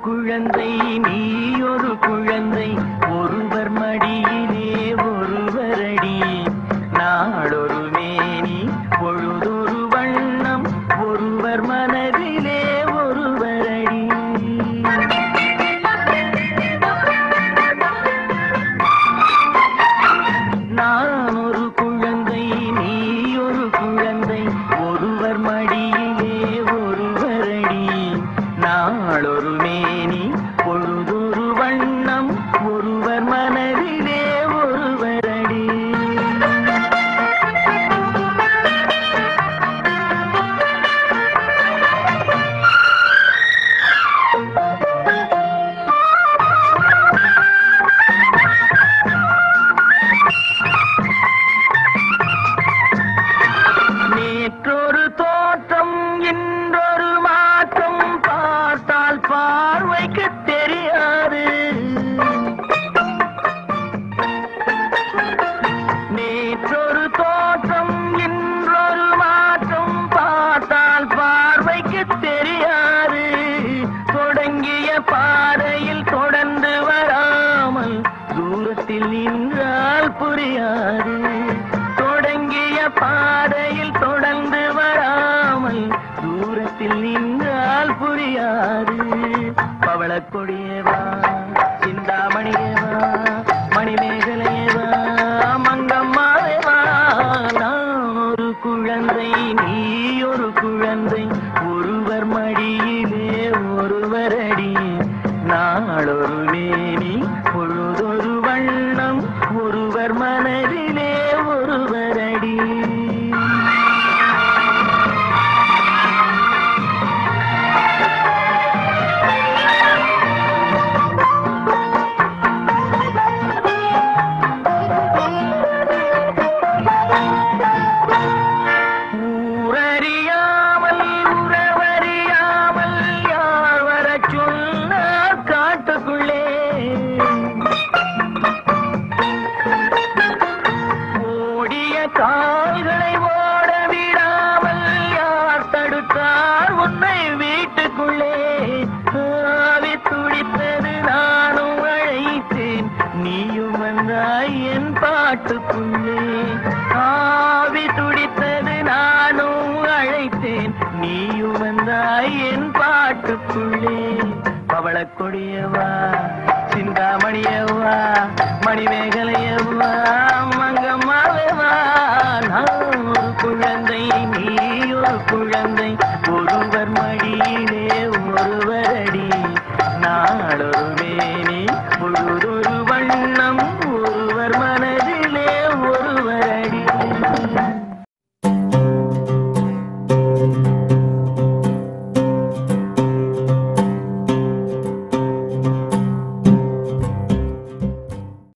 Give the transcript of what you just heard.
குழந்தை நீ ஒரு குழந்தை ஒருவர் மடியிலே ஒருவரடி நாடொரு மேனி பொழுதொரு வண்ணம் ஒருவர் மனதிலே ஒருவரடி நான் ஒரு குழந்தை நீ ஒரு குழந்தை ஒருவர் மடியிலே ஒருவரடி நாளொரு மேனி பொழுதொரு வண்ணம் ஒருவர் மனதிலே ஒருவரடி நேற்றொரு தோற்றம் இன்றொரு மாற்றம் பார்த்தால் பார்வைக்கு தெரியாது நேற்றொரு தோற்றம் இன்றொரு மாற்றம் பார்த்தால் பார்வைக்கு தெரியாது தொடங்கிய பாதையில் தொடர்ந்து வராமல் தூரத்தில் நின்றால் புரியாது தொடங்கிய பாதையில் தொடர்ந்து வராமல் தூரத்தில் நின்றால் புரியாது பவளக் கொடியேவா சிந்தாமணியேவா மணிமேகலையேவா மங்கம்மாவேவா நான் ஒரு குழந்தை நீ ஒரு குழந்தை ஒருவர் மடியிலே ஒருவரடி நாளொரு மேனி பொழுதொரு வண்ணம் ஒருவர் மனதிலே ஒருவரடி ஊரறியாமல் உறவறியாமல் யார் வரச் சொன்னார் காட்டுக்குள்ளே ஓடிய கால்களை ஓட விடாமல் யார் தடுத்தார் உன்னை வீட்டுக்குள்ளே ஆவி துடித்தது நானும் அழைத்தேன் நீயும் வந்தாய் என் பாட்டுக்குள்ளே ஆவி துடித்தது நானும் அழைத்தேன் நீயும் வந்தாய் என் பாட்டுக்குள்ளே பவளக் கொடியவா சிந்தாமணியவா மணிமேகலையவா மங்கம்மாவேவா நான் ஒரு குழந்தை நீ ஒரு குழந்தை